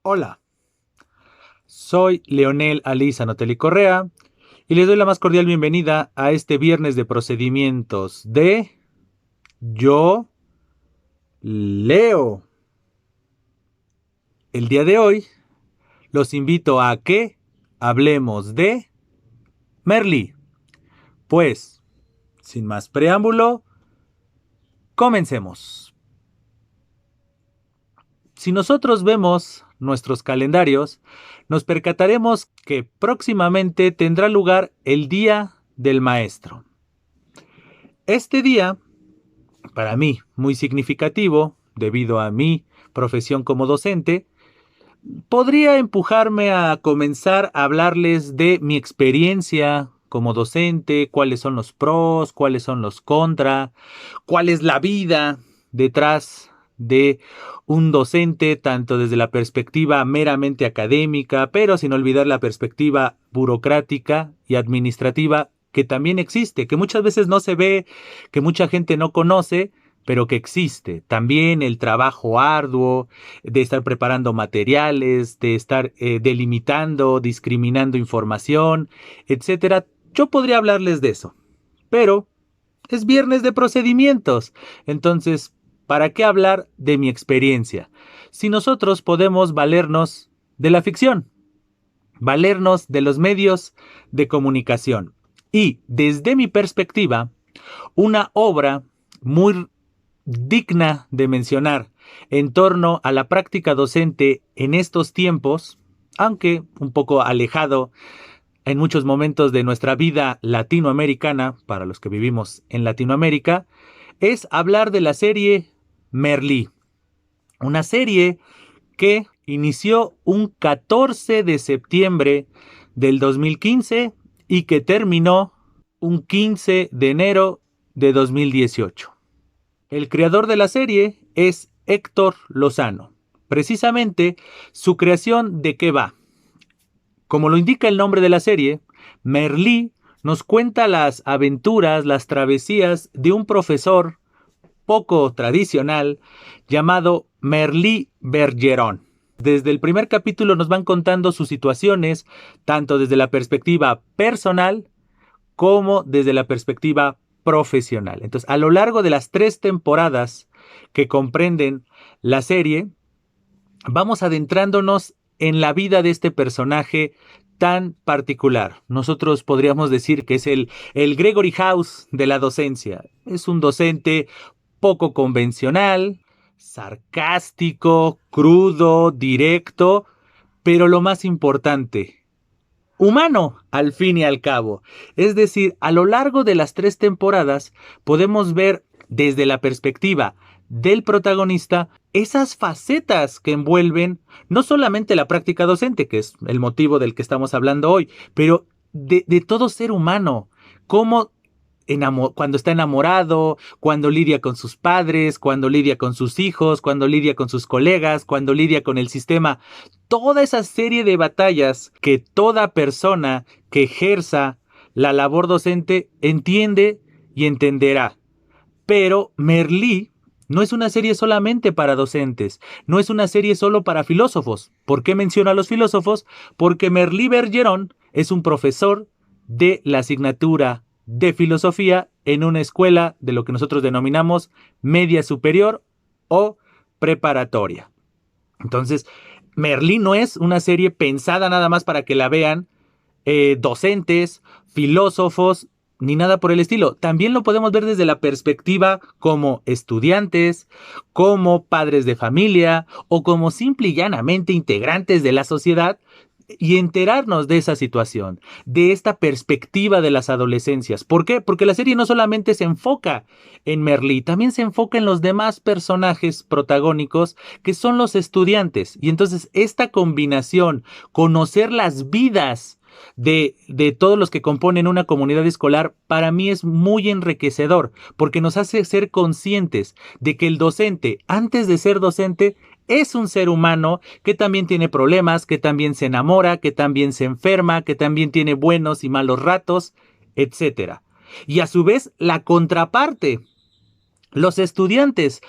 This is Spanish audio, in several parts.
Hola, soy Leonel Aliza Notelli Correa y les doy la más cordial bienvenida a este viernes de procedimientos de Yo Leo. El día de hoy los invito a que hablemos de Merlí. Pues, sin más preámbulo, comencemos. Si nosotros vemos nuestros calendarios, nos percataremos que próximamente tendrá lugar el Día del Maestro. Este día, para mí, muy significativo, debido a mi profesión como docente, podría empujarme a comenzar a hablarles de mi experiencia como docente, cuáles son los pros, cuáles son los contra, cuál es la vida detrás de un docente, tanto desde la perspectiva meramente académica, pero sin olvidar la perspectiva burocrática y administrativa que también existe, que muchas veces no se ve, que mucha gente no conoce, pero que existe. También el trabajo arduo de estar preparando materiales, de estar delimitando, discriminando información, etcétera. Yo podría hablarles de eso, pero es viernes de procedimientos. Entonces, ¿para qué hablar de mi experiencia? Si nosotros podemos valernos de la ficción, valernos de los medios de comunicación. Y desde mi perspectiva, una obra muy digna de mencionar en torno a la práctica docente en estos tiempos, aunque un poco alejado en muchos momentos de nuestra vida latinoamericana, para los que vivimos en Latinoamérica, es hablar de la serie Merlí. Una serie que inició un 14 de septiembre del 2015 y que terminó un 15 de enero de 2018. El creador de la serie es Héctor Lozano. Precisamente, su creación, ¿de qué va? Como lo indica el nombre de la serie, Merlí nos cuenta las aventuras, las travesías de un profesor poco tradicional llamado Merlí Bergeron. Desde el primer capítulo nos van contando sus situaciones, tanto desde la perspectiva personal como desde la perspectiva profesional. Entonces, a lo largo de las 3 temporadas que comprenden la serie, vamos adentrándonos en la vida de este personaje tan particular. Nosotros podríamos decir que es el Gregory House de la docencia. Es un docente poco convencional, sarcástico, crudo, directo, pero lo más importante, humano al fin y al cabo. Es decir, a lo largo de las 3 temporadas podemos ver desde la perspectiva del protagonista esas facetas que envuelven no solamente la práctica docente, que es el motivo del que estamos hablando hoy, pero de todo ser humano. Cómo cuando está enamorado, cuando lidia con sus padres, cuando lidia con sus hijos, cuando lidia con sus colegas, cuando lidia con el sistema. Toda esa serie de batallas que toda persona que ejerza la labor docente entiende y entenderá. Pero Merlí no es una serie solamente para docentes, no es una serie solo para filósofos. ¿Por qué menciono a los filósofos? Porque Merlí Bergeron es un profesor de la asignatura de filosofía en una escuela de lo que nosotros denominamos media superior o preparatoria. Entonces, Merlí no es una serie pensada nada más para que la vean docentes, filósofos, ni nada por el estilo. También lo podemos ver desde la perspectiva como estudiantes, como padres de familia o como simple y llanamente integrantes de la sociedad y enterarnos de esa situación, de esta perspectiva de las adolescencias. ¿Por qué? Porque la serie no solamente se enfoca en Merlí, también se enfoca en los demás personajes protagónicos que son los estudiantes. Y entonces esta combinación, conocer las vidas de todos los que componen una comunidad escolar, para mí es muy enriquecedor, porque nos hace ser conscientes de que el docente, antes de ser docente, es un ser humano que también tiene problemas, que también se enamora, que también se enferma, que también tiene buenos y malos ratos, etcétera. Y a su vez, la contraparte, los estudiantes,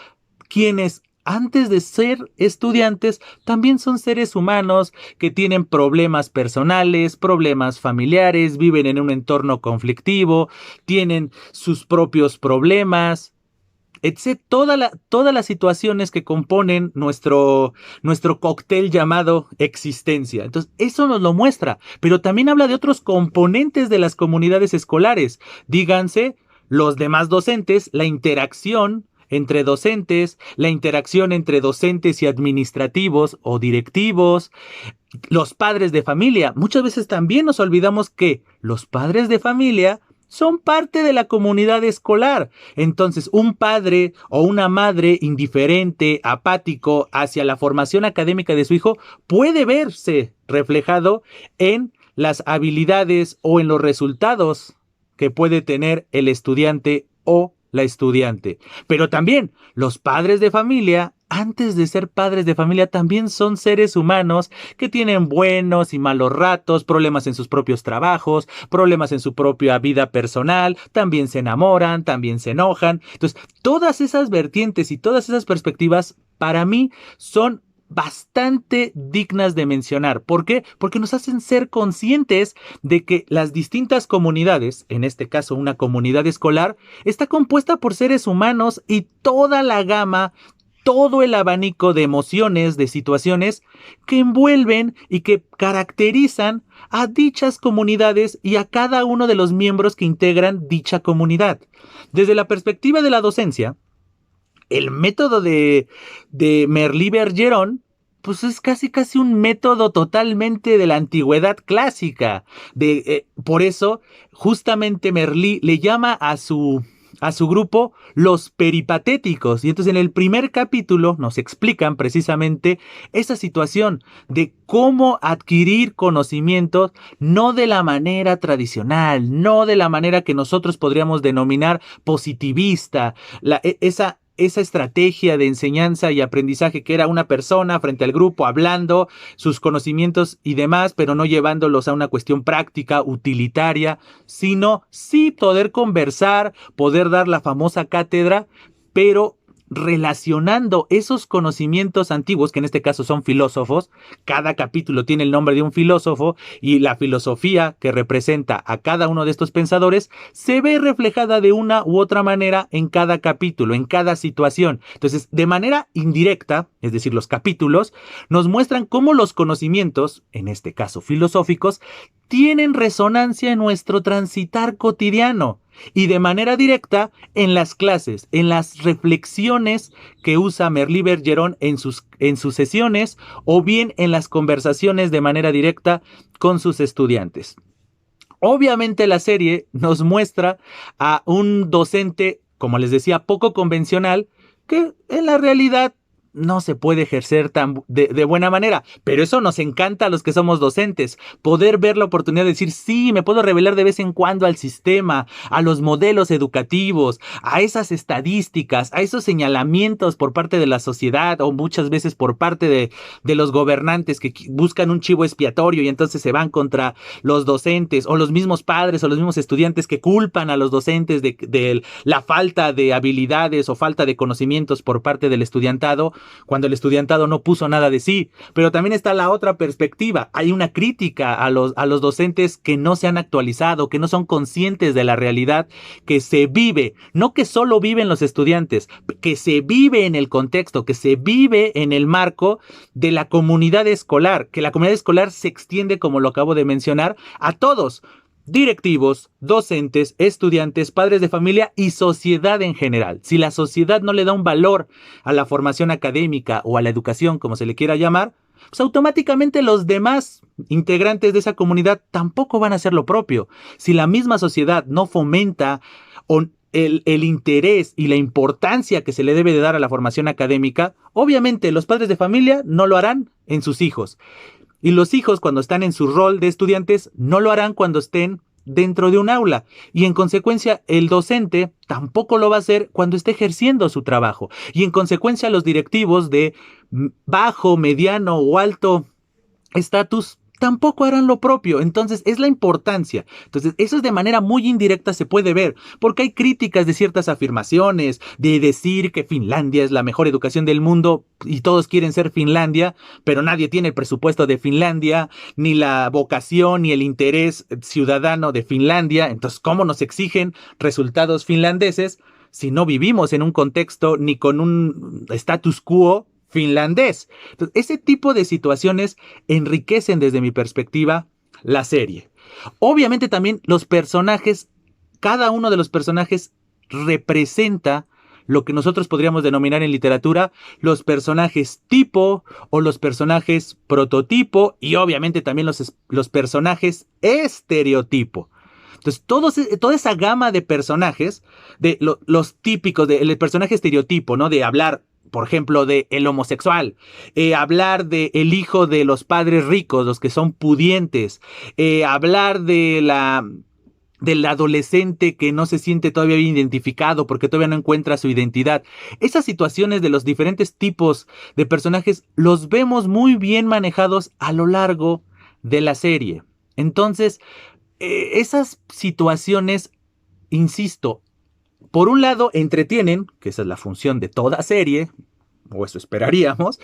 quienes antes de ser estudiantes, también son seres humanos que tienen problemas personales, problemas familiares, viven en un entorno conflictivo, tienen sus propios problemas, etc. Todas las situaciones que componen nuestro cóctel llamado existencia. Entonces, eso nos lo muestra, pero también habla de otros componentes de las comunidades escolares. Díganse, los demás docentes, la interacción entre docentes, la interacción entre docentes y administrativos o directivos, los padres de familia. Muchas veces también nos olvidamos que los padres de familia son parte de la comunidad escolar. Entonces, un padre o una madre indiferente, apático hacia la formación académica de su hijo puede verse reflejado en las habilidades o en los resultados que puede tener el estudiante o la estudiante. Pero también los padres de familia, antes de ser padres de familia, también son seres humanos que tienen buenos y malos ratos, problemas en sus propios trabajos, problemas en su propia vida personal, también se enamoran, también se enojan. Entonces, todas esas vertientes y todas esas perspectivas para mí son bastante dignas de mencionar. ¿Por qué? Porque nos hacen ser conscientes de que las distintas comunidades, en este caso una comunidad escolar, está compuesta por seres humanos y toda la gama, todo el abanico de emociones, de situaciones que envuelven y que caracterizan a dichas comunidades y a cada uno de los miembros que integran dicha comunidad. Desde la perspectiva de la docencia, el método de Merlí-Bergeron, pues es casi un método totalmente de la antigüedad clásica. Por eso, justamente Merlí le llama a su grupo los peripatéticos. Y entonces en el primer capítulo nos explican precisamente esa situación de cómo adquirir conocimientos no de la manera tradicional, no de la manera que nosotros podríamos denominar positivista, esa estrategia de enseñanza y aprendizaje que era una persona frente al grupo hablando sus conocimientos y demás, pero no llevándolos a una cuestión práctica, utilitaria, sino sí poder conversar, poder dar la famosa cátedra, pero relacionando esos conocimientos antiguos, que en este caso son filósofos. Cada capítulo tiene el nombre de un filósofo y la filosofía que representa a cada uno de estos pensadores se ve reflejada de una u otra manera en cada capítulo, en cada situación. Entonces, de manera indirecta, es decir, los capítulos nos muestran cómo los conocimientos, en este caso filosóficos, tienen resonancia en nuestro transitar cotidiano. Y de manera directa en las clases, en las reflexiones que usa Merlí-Bergeron en sus sesiones, o bien en las conversaciones de manera directa con sus estudiantes. Obviamente la serie nos muestra a un docente, como les decía, poco convencional, que en la realidad no se puede ejercer de buena manera, pero eso nos encanta a los que somos docentes, poder ver la oportunidad de decir, sí, me puedo revelar de vez en cuando al sistema, a los modelos educativos, a esas estadísticas, a esos señalamientos por parte de la sociedad o muchas veces por parte de los gobernantes que buscan un chivo expiatorio y entonces se van contra los docentes o los mismos padres o los mismos estudiantes que culpan a los docentes de la falta de habilidades o falta de conocimientos por parte del estudiantado, cuando el estudiantado no puso nada de sí. Pero también está la otra perspectiva. Hay una crítica a los docentes que no se han actualizado, que no son conscientes de la realidad que se vive, no que solo viven los estudiantes, que se vive en el contexto, que se vive en el marco de la comunidad escolar, que la comunidad escolar se extiende, como lo acabo de mencionar, a todos. Directivos, docentes, estudiantes, padres de familia y sociedad en general. Si la sociedad no le da un valor a la formación académica o a la educación, como se le quiera llamar, pues automáticamente los demás integrantes de esa comunidad tampoco van a hacer lo propio. Si la misma sociedad no fomenta el interés y la importancia que se le debe de dar a la formación académica, obviamente los padres de familia no lo harán en sus hijos. Y los hijos, cuando están en su rol de estudiantes, no lo harán cuando estén dentro de un aula. Y en consecuencia, el docente tampoco lo va a hacer cuando esté ejerciendo su trabajo. Y en consecuencia, los directivos de bajo, mediano o alto estatus tampoco harán lo propio. Entonces, es la importancia. Entonces, eso es de manera muy indirecta se puede ver, porque hay críticas de ciertas afirmaciones, de decir que Finlandia es la mejor educación del mundo y todos quieren ser Finlandia, pero nadie tiene el presupuesto de Finlandia, ni la vocación, ni el interés ciudadano de Finlandia. Entonces, ¿cómo nos exigen resultados finlandeses si no vivimos en un contexto ni con un status quo finlandés? Entonces, ese tipo de situaciones enriquecen desde mi perspectiva la serie. Obviamente también los personajes, cada uno de los personajes representa lo que nosotros podríamos denominar en literatura los personajes tipo o los personajes prototipo y obviamente también los personajes estereotipo. Entonces, toda esa gama de personajes, de los típicos, del personaje estereotipo, ¿no? De hablar, por ejemplo, de el homosexual, hablar de el hijo de los padres ricos, los que son pudientes, hablar del adolescente que no se siente todavía bien identificado porque todavía no encuentra su identidad. Esas situaciones de los diferentes tipos de personajes los vemos muy bien manejados a lo largo de la serie. Entonces, esas situaciones, insisto, por un lado entretienen, que esa es la función de toda serie, o eso esperaríamos,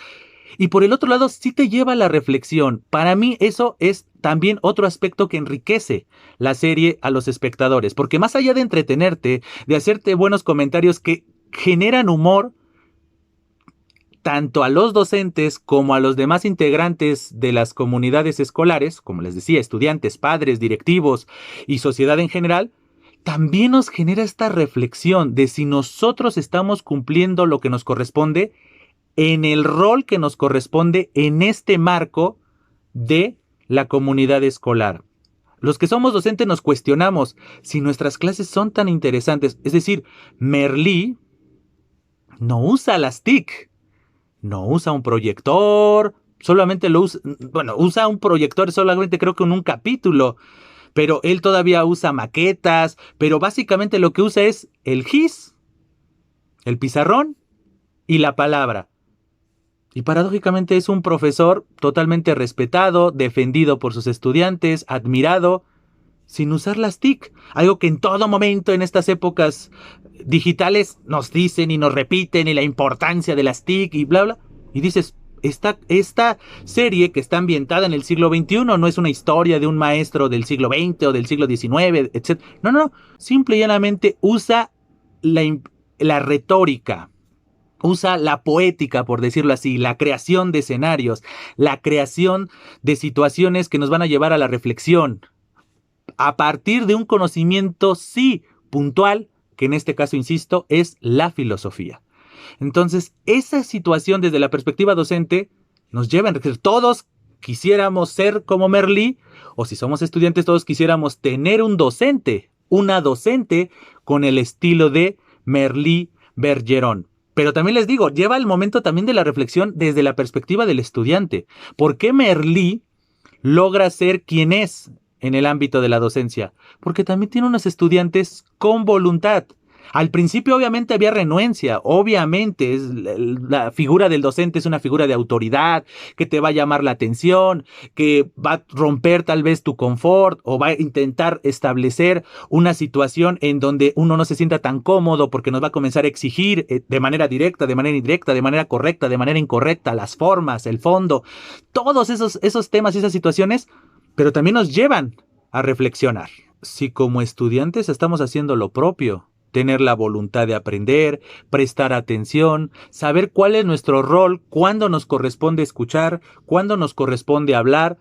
y por el otro lado sí te lleva a la reflexión. Para mí eso es también otro aspecto que enriquece la serie a los espectadores, porque más allá de entretenerte, de hacerte buenos comentarios que generan humor, tanto a los docentes como a los demás integrantes de las comunidades escolares, como les decía, estudiantes, padres, directivos y sociedad en general, también nos genera esta reflexión de si nosotros estamos cumpliendo lo que nos corresponde en el rol que nos corresponde en este marco de la comunidad escolar. Los que somos docentes nos cuestionamos si nuestras clases son tan interesantes. Es decir, Merlí no usa las TIC, no usa un proyector, solamente lo usa, bueno, usa un proyector solamente creo que en un capítulo, pero él todavía usa maquetas, pero básicamente lo que usa es el GIS, el pizarrón y la palabra. Y paradójicamente es un profesor totalmente respetado, defendido por sus estudiantes, admirado, sin usar las TIC. Algo que en todo momento en estas épocas digitales nos dicen y nos repiten y la importancia de las TIC y bla, bla. Y dices, esta serie que está ambientada en el siglo XXI no es una historia de un maestro del siglo XX o del siglo XIX, etc. No. Simple y llanamente usa la retórica, usa la poética, por decirlo así, la creación de escenarios, la creación de situaciones que nos van a llevar a la reflexión, a partir de un conocimiento, sí, puntual, que en este caso, insisto, es la filosofía. Entonces, esa situación desde la perspectiva docente nos lleva a enriquecer. Todos quisiéramos ser como Merlí, o si somos estudiantes, todos quisiéramos tener un docente, una docente con el estilo de Merlí Bergeron. Pero también les digo, lleva el momento también de la reflexión desde la perspectiva del estudiante. ¿Por qué Merlí logra ser quien es en el ámbito de la docencia? Porque también tiene unos estudiantes con voluntad. Al principio obviamente había renuencia, obviamente la figura del docente es una figura de autoridad que te va a llamar la atención, que va a romper tal vez tu confort o va a intentar establecer una situación en donde uno no se sienta tan cómodo porque nos va a comenzar a exigir de manera directa, de manera indirecta, de manera correcta, de manera incorrecta, las formas, el fondo, todos esos temas y esas situaciones, pero también nos llevan a reflexionar. Si como estudiantes estamos haciendo lo propio, tener la voluntad de aprender, prestar atención, saber cuál es nuestro rol, cuándo nos corresponde escuchar, cuándo nos corresponde hablar.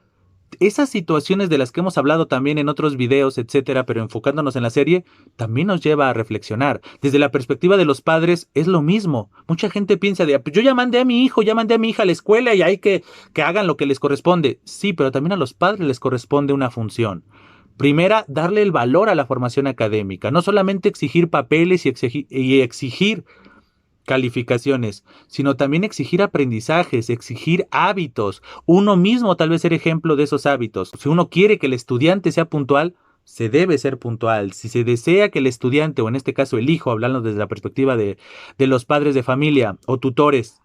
Esas situaciones de las que hemos hablado también en otros videos, etcétera, pero enfocándonos en la serie, también nos lleva a reflexionar. Desde la perspectiva de los padres es lo mismo. Mucha gente piensa de, yo ya mandé a mi hijo, ya mandé a mi hija a la escuela y hay que hagan lo que les corresponde. Sí, pero también a los padres les corresponde una función. Primera, darle el valor a la formación académica, no solamente exigir papeles y exigir calificaciones, sino también exigir aprendizajes, exigir hábitos. Uno mismo tal vez ser ejemplo de esos hábitos. Si uno quiere que el estudiante sea puntual, se debe ser puntual. Si se desea que el estudiante, o en este caso el hijo, hablando desde la perspectiva de los padres de familia o tutores,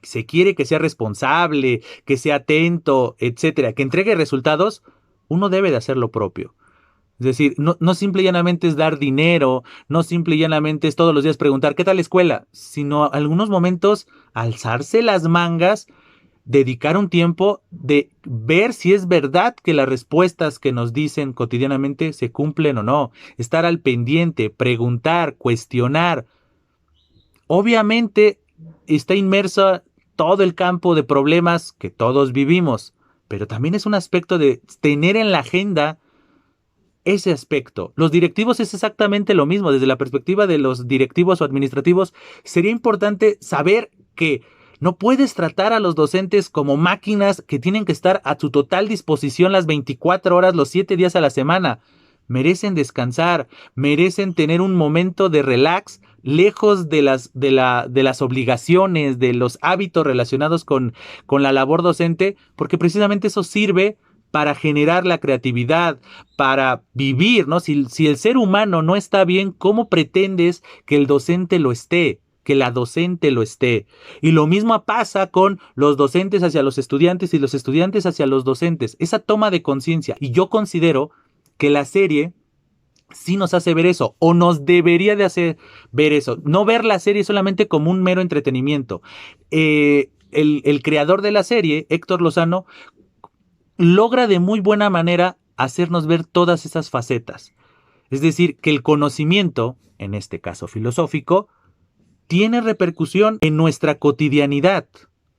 se quiere que sea responsable, que sea atento, etcétera, que entregue resultados, uno debe de hacer lo propio. Es decir, no simple y llanamente es dar dinero, no simple y llanamente es todos los días preguntar ¿qué tal la escuela? Sino algunos momentos alzarse las mangas, dedicar un tiempo de ver si es verdad que las respuestas que nos dicen cotidianamente se cumplen o no. Estar al pendiente, preguntar, cuestionar. Obviamente está inmerso todo el campo de problemas que todos vivimos, pero también es un aspecto de tener en la agenda ese aspecto. Los directivos es exactamente lo mismo. Desde la perspectiva de los directivos o administrativos, sería importante saber que no puedes tratar a los docentes como máquinas que tienen que estar a tu total disposición las 24 horas, los 7 días a la semana. Merecen descansar, merecen tener un momento de relax, lejos de las obligaciones, de los hábitos relacionados con la labor docente, porque precisamente eso sirve para generar la creatividad, para vivir, ¿no? Si el ser humano no está bien, ¿cómo pretendes que el docente lo esté? Que la docente lo esté. Y lo mismo pasa con los docentes hacia los estudiantes y los estudiantes hacia los docentes. Esa toma de conciencia. Y yo considero que la serie sí nos hace ver eso, o nos debería de hacer ver eso. No ver la serie solamente como un mero entretenimiento. El creador de la serie, Héctor Lozano, logra de muy buena manera hacernos ver todas esas facetas. Es decir, que el conocimiento, en este caso filosófico, tiene repercusión en nuestra cotidianidad.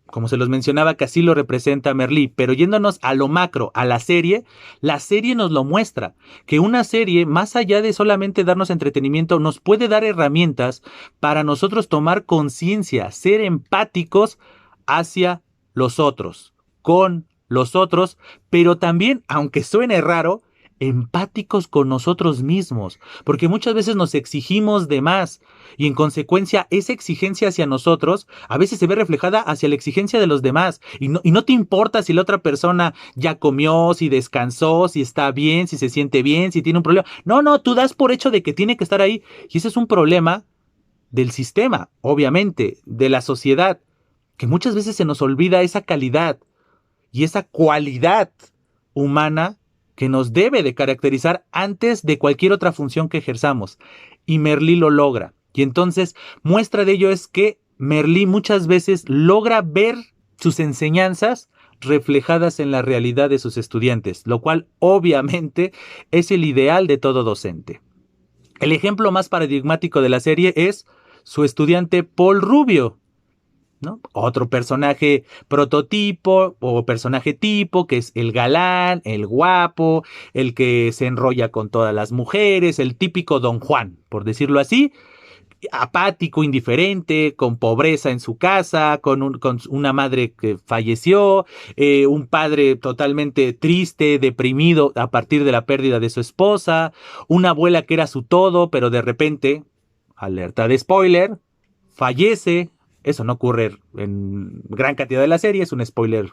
Como se los mencionaba, que así lo representa Merlí, pero yéndonos a lo macro, a la serie nos lo muestra, que una serie, más allá de solamente darnos entretenimiento, nos puede dar herramientas para nosotros tomar conciencia, ser empáticos hacia los otros, con los otros, pero también, aunque suene raro, empáticos con nosotros mismos, porque muchas veces nos exigimos de más y en consecuencia esa exigencia hacia nosotros a veces se ve reflejada hacia la exigencia de los demás y no te importa si la otra persona ya comió, si descansó, si está bien, si se siente bien, si tiene un problema. No, tú das por hecho de que tiene que estar ahí y ese es un problema del sistema, obviamente, de la sociedad, que muchas veces se nos olvida esa calidad y esa cualidad humana que nos debe de caracterizar antes de cualquier otra función que ejerzamos. Y Merlí lo logra. Y entonces, muestra de ello es que Merlí muchas veces logra ver sus enseñanzas reflejadas en la realidad de sus estudiantes, lo cual obviamente es el ideal de todo docente. El ejemplo más paradigmático de la serie es su estudiante Paul Rubio, ¿no? Otro personaje prototipo o personaje tipo que es el galán, el guapo, el que se enrolla con todas las mujeres, el típico Don Juan, por decirlo así, apático, indiferente, con pobreza en su casa, con una madre que falleció, un padre totalmente triste, deprimido a partir de la pérdida de su esposa, una abuela que era su todo, pero de repente, alerta de spoiler, fallece. Eso no ocurre en gran cantidad de la serie, es un spoiler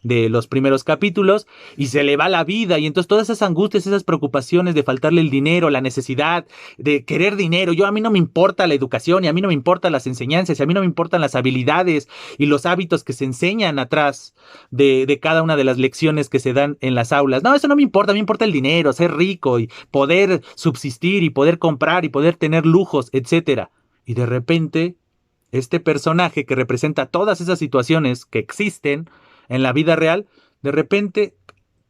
de los primeros capítulos, y se le va la vida, y entonces todas esas angustias, esas preocupaciones de faltarle el dinero, la necesidad de querer dinero, a mí no me importa la educación, y a mí no me importan las enseñanzas, y a mí no me importan las habilidades y los hábitos que se enseñan atrás de cada una de las lecciones que se dan en las aulas. No, eso no me importa, a mí me importa el dinero, ser rico, y poder subsistir, y poder comprar, y poder tener lujos, etcétera. Y de repente, este personaje que representa todas esas situaciones que existen en la vida real, de repente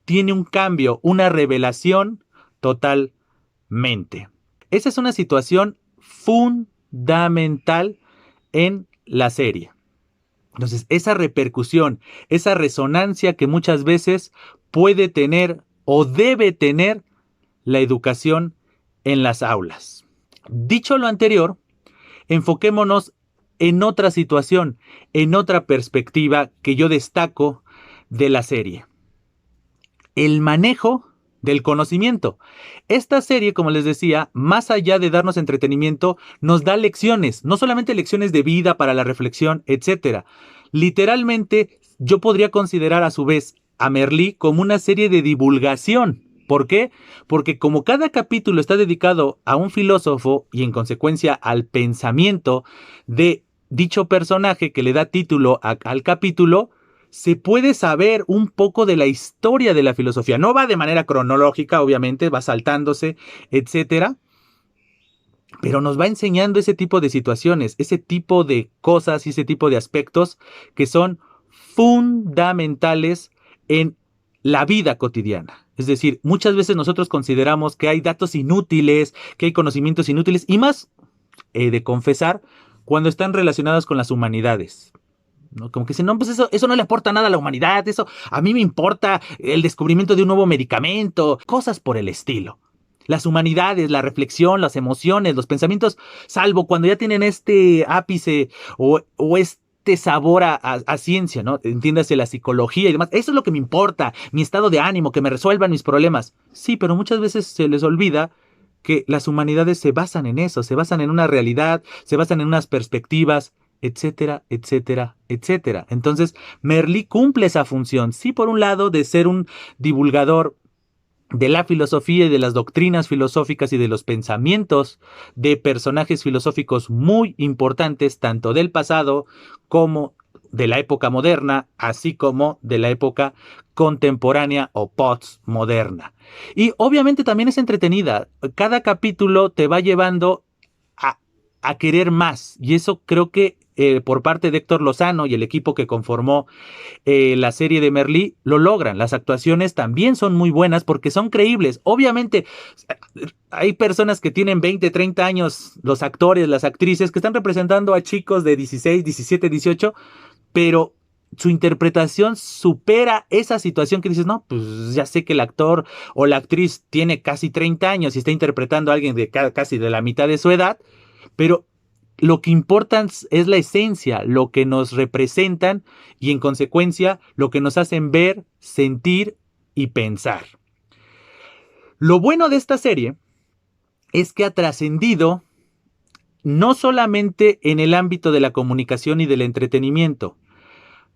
tiene un cambio, una revelación totalmente. Esa es una situación fundamental en la serie. Entonces, esa repercusión, esa resonancia que muchas veces puede tener o debe tener la educación en las aulas. Dicho lo anterior, enfoquémonos en otra situación, en otra perspectiva que yo destaco de la serie. El manejo del conocimiento. Esta serie, como les decía, más allá de darnos entretenimiento, nos da lecciones, no solamente lecciones de vida para la reflexión, etc. Literalmente, yo podría considerar a su vez a Merlí como una serie de divulgación. ¿Por qué? Porque como cada capítulo está dedicado a un filósofo y en consecuencia al pensamiento de dicho personaje que le da título al capítulo, se puede saber un poco de la historia de la filosofía. No va de manera cronológica, obviamente, va saltándose, etcétera, pero nos va enseñando ese tipo de situaciones, ese tipo de cosas y ese tipo de aspectos que son fundamentales en la vida cotidiana. Es decir, muchas veces nosotros consideramos que hay datos inútiles, que hay conocimientos inútiles, y más, he de confesar, cuando están relacionados con las humanidades. ¿No? Como que dicen, no, pues eso no le aporta nada a la humanidad, eso a mí me importa el descubrimiento de un nuevo medicamento, cosas por el estilo. Las humanidades, la reflexión, las emociones, los pensamientos, salvo cuando ya tienen este ápice o este sabor a ciencia, ¿no? Entiéndase la psicología y demás. Eso es lo que me importa, mi estado de ánimo, que me resuelvan mis problemas. Sí, pero muchas veces se les olvida que las humanidades se basan en eso, se basan en una realidad, se basan en unas perspectivas, etcétera, etcétera, etcétera. Entonces, Merlí cumple esa función, sí, por un lado, de ser un divulgador de la filosofía y de las doctrinas filosóficas y de los pensamientos de personajes filosóficos muy importantes, tanto del pasado como de la época moderna, así como de la época contemporánea o postmoderna. Y obviamente también es entretenida. Cada capítulo te va llevando a querer más. Y eso creo que por parte de Héctor Lozano y el equipo que conformó la serie de Merlí lo logran. Las actuaciones también son muy buenas porque son creíbles. Obviamente hay personas que tienen 20, 30 años, los actores, las actrices, que están representando a chicos de 16, 17, 18, pero su interpretación supera esa situación que dices, no, pues ya sé que el actor o la actriz tiene casi 30 años y está interpretando a alguien de casi de la mitad de su edad, pero lo que importa es la esencia, lo que nos representan y en consecuencia lo que nos hacen ver, sentir y pensar. Lo bueno de esta serie es que ha trascendido no solamente en el ámbito de la comunicación y del entretenimiento.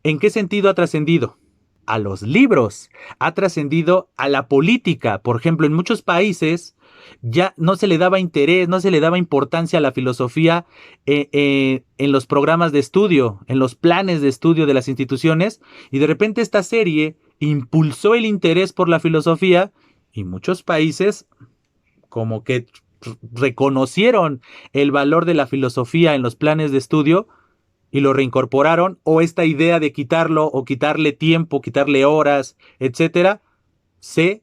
¿En qué sentido ha trascendido? A los libros, ha trascendido a la política. Por ejemplo, en muchos países ya no se le daba interés, no se le daba importancia a la filosofía en los programas de estudio, en los planes de estudio de las instituciones, y de repente esta serie impulsó el interés por la filosofía y muchos países como que reconocieron el valor de la filosofía en los planes de estudio y lo reincorporaron, o esta idea de quitarlo o quitarle tiempo, quitarle horas, etcétera, se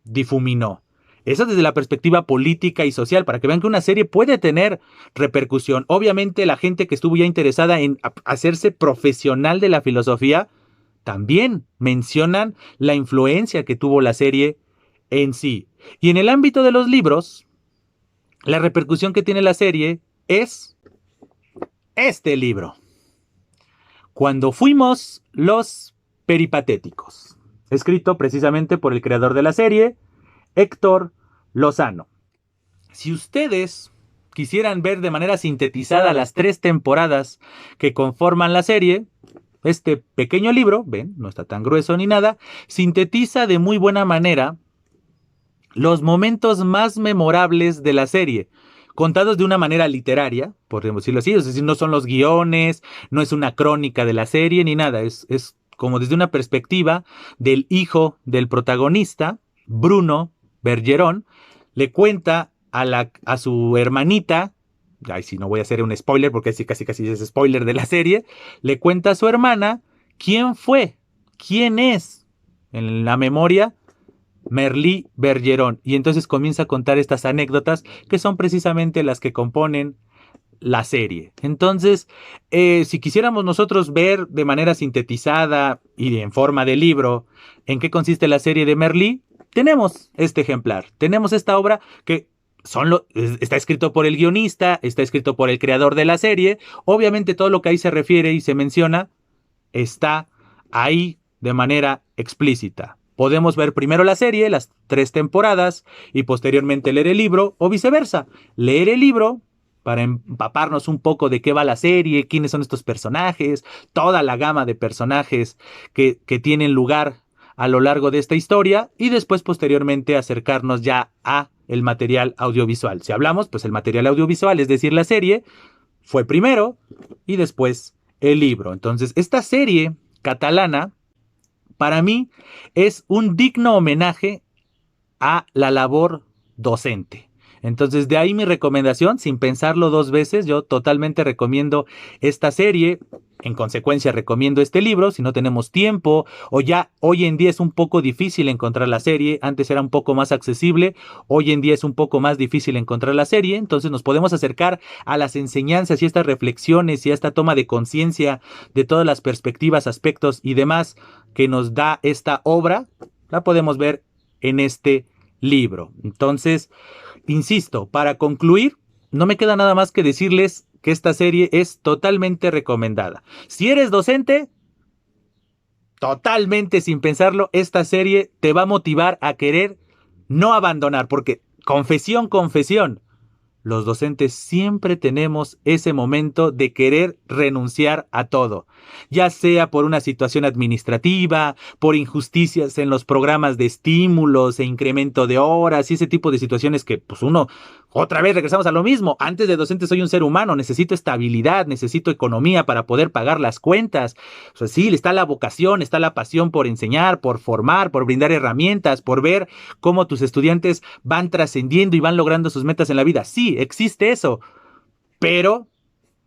difuminó. Eso desde la perspectiva política y social, para que vean que una serie puede tener repercusión. Obviamente la gente que estuvo ya interesada en hacerse profesional de la filosofía, también mencionan la influencia que tuvo la serie en sí. Y en el ámbito de los libros, la repercusión que tiene la serie es este libro. Cuando fuimos los peripatéticos, escrito precisamente por el creador de la serie, Héctor Lozano. Si ustedes quisieran ver de manera sintetizada las 3 temporadas que conforman la serie, este pequeño libro, ven, no está tan grueso ni nada, sintetiza de muy buena manera los momentos más memorables de la serie, contados de una manera literaria, por decirlo así, es decir, no son los guiones, no es una crónica de la serie ni nada, es como desde una perspectiva del hijo del protagonista, Bruno Bergeron, le cuenta a su hermanita, ay, si no voy a hacer un spoiler porque casi es spoiler de la serie, le cuenta a su hermana quién fue, quién es, en la memoria, Merlí Bergeron. Y entonces comienza a contar estas anécdotas que son precisamente las que componen la serie. Entonces, si quisiéramos nosotros ver de manera sintetizada y en forma de libro en qué consiste la serie de Merlí, tenemos este ejemplar, tenemos esta obra que está escrito por el guionista, está escrito por el creador de la serie. Obviamente todo lo que ahí se refiere y se menciona está ahí de manera explícita. Podemos ver primero la serie, las 3 temporadas, y posteriormente leer el libro, o viceversa. Leer el libro para empaparnos un poco de qué va la serie, quiénes son estos personajes, toda la gama de personajes que tienen lugar a lo largo de esta historia, y después posteriormente acercarnos ya a el material audiovisual. Si hablamos, pues el material audiovisual, es decir, la serie, fue primero y después el libro. Entonces, esta serie catalana, para mí, es un digno homenaje a la labor docente. Entonces, de ahí mi recomendación, sin pensarlo dos veces, yo totalmente recomiendo esta serie. En consecuencia, recomiendo este libro si no tenemos tiempo o ya hoy en día es un poco difícil encontrar la serie. Antes era un poco más accesible, hoy en día es un poco más difícil encontrar la serie. Entonces nos podemos acercar a las enseñanzas y estas reflexiones y a esta toma de conciencia de todas las perspectivas, aspectos y demás que nos da esta obra. La podemos ver en este libro. Entonces, insisto, para concluir, no me queda nada más que decirles que esta serie es totalmente recomendada. Si eres docente, totalmente sin pensarlo, esta serie te va a motivar a querer no abandonar, porque confesión, los docentes siempre tenemos ese momento de querer renunciar a todo, ya sea por una situación administrativa, por injusticias en los programas de estímulos e incremento de horas y ese tipo de situaciones que pues uno, otra vez regresamos a lo mismo, antes de docente soy un ser humano, necesito estabilidad, necesito economía para poder pagar las cuentas. O sea, sí, está la vocación, está la pasión por enseñar, por formar, por brindar herramientas, por ver cómo tus estudiantes van trascendiendo y van logrando sus metas en la vida. Sí, existe eso, pero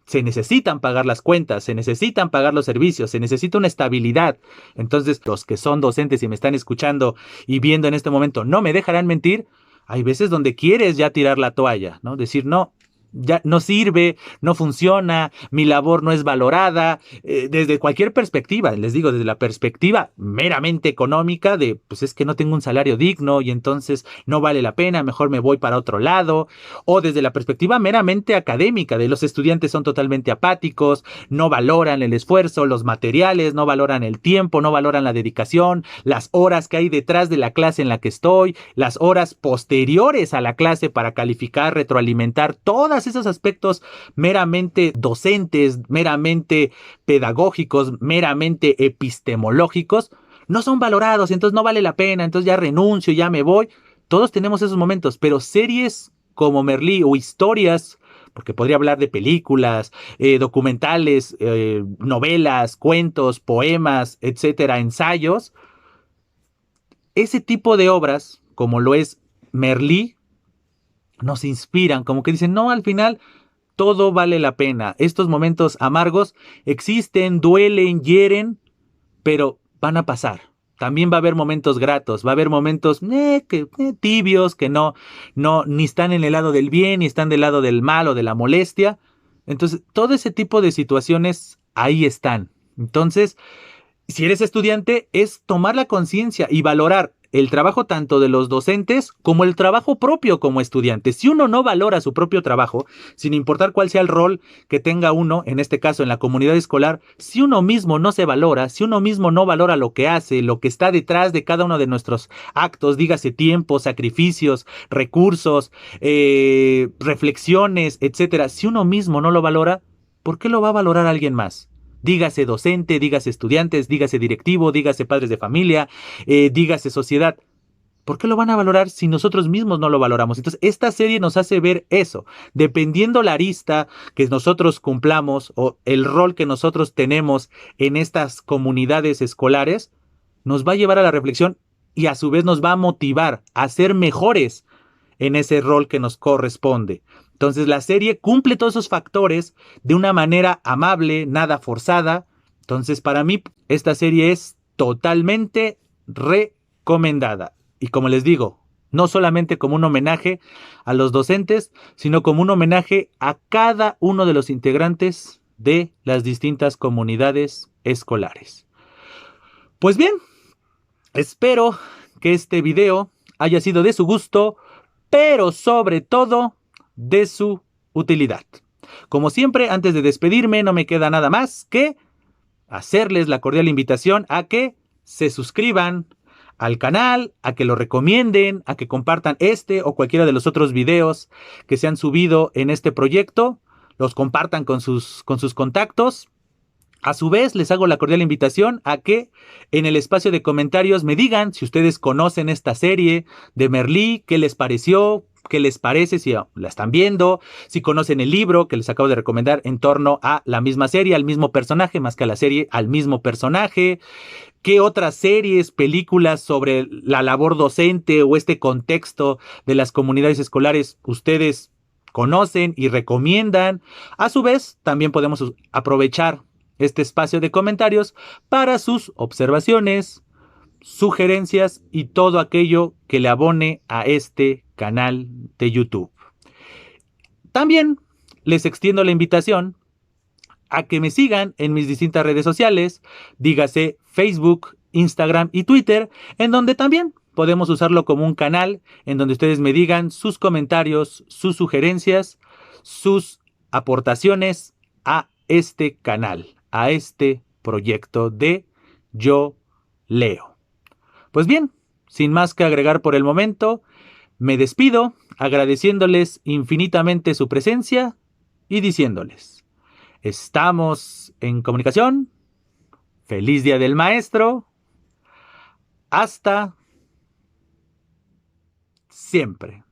se necesitan pagar las cuentas, se necesitan pagar los servicios, se necesita una estabilidad. Entonces, los que son docentes y me están escuchando y viendo en este momento, no me dejarán mentir, hay veces donde quieres ya tirar la toalla, ¿no? Decir, no, ya no sirve, no funciona, mi labor no es valorada, desde cualquier perspectiva, les digo, desde la perspectiva meramente económica de, pues es que no tengo un salario digno y entonces no vale la pena, mejor me voy para otro lado, o desde la perspectiva meramente académica de los estudiantes son totalmente apáticos, no valoran el esfuerzo, los materiales, no valoran el tiempo, no valoran la dedicación, las horas que hay detrás de la clase en la que estoy, las horas posteriores a la clase para calificar, retroalimentar, todas esos aspectos meramente docentes, meramente pedagógicos, meramente epistemológicos, no son valorados, entonces no vale la pena, entonces ya renuncio, ya me voy. Todos tenemos esos momentos, pero series como Merlí o historias, porque podría hablar de películas, documentales, novelas, cuentos, poemas, etcétera, ensayos, ese tipo de obras, como lo es Merlí, nos inspiran, como que dicen, no, al final todo vale la pena. Estos momentos amargos existen, duelen, hieren, pero van a pasar. También va a haber momentos gratos, va a haber momentos tibios que no, ni están en el lado del bien, ni están del lado del mal o de la molestia. Entonces, todo ese tipo de situaciones ahí están. Entonces, si eres estudiante, es tomar la conciencia y valorar el trabajo tanto de los docentes como el trabajo propio como estudiante. Si uno no valora su propio trabajo, sin importar cuál sea el rol que tenga uno, en este caso en la comunidad escolar, si uno mismo no se valora, si uno mismo no valora lo que hace, lo que está detrás de cada uno de nuestros actos, dígase tiempo, sacrificios, recursos, reflexiones, etcétera, si uno mismo no lo valora, ¿por qué lo va a valorar alguien más? Dígase docente, dígase estudiantes, dígase directivo, dígase padres de familia, dígase sociedad. ¿Por qué lo van a valorar si nosotros mismos no lo valoramos? Entonces, esta serie nos hace ver eso. Dependiendo la arista que nosotros cumplamos o el rol que nosotros tenemos en estas comunidades escolares, nos va a llevar a la reflexión y a su vez nos va a motivar a ser mejores en ese rol que nos corresponde. Entonces la serie cumple todos esos factores de una manera amable, nada forzada. Entonces para mí esta serie es totalmente recomendada. Y como les digo, no solamente como un homenaje a los docentes, sino como un homenaje a cada uno de los integrantes de las distintas comunidades escolares. Pues bien, espero que este video haya sido de su gusto, pero sobre todo de su utilidad. Como siempre, antes de despedirme, no me queda nada más que hacerles la cordial invitación a que se suscriban al canal, a que lo recomienden, a que compartan este o cualquiera de los otros videos que se han subido en este proyecto, los compartan con sus contactos. A su vez, les hago la cordial invitación a que en el espacio de comentarios me digan si ustedes conocen esta serie de Merlí, qué les pareció, qué les parece, si la están viendo, si conocen el libro que les acabo de recomendar en torno a la misma serie, al mismo personaje, más que a la serie, al mismo personaje. ¿Qué otras series, películas sobre la labor docente o este contexto de las comunidades escolares ustedes conocen y recomiendan? A su vez, también podemos aprovechar este espacio de comentarios para sus observaciones, sugerencias y todo aquello que le abone a este canal de YouTube. También les extiendo la invitación a que me sigan en mis distintas redes sociales, dígase Facebook, Instagram y Twitter, en donde también podemos usarlo como un canal en donde ustedes me digan sus comentarios, sus sugerencias, sus aportaciones a este canal, a este proyecto de Yo Leo. Pues bien, sin más que agregar por el momento, me despido agradeciéndoles infinitamente su presencia y diciéndoles: estamos en comunicación. Feliz Día del Maestro. Hasta siempre.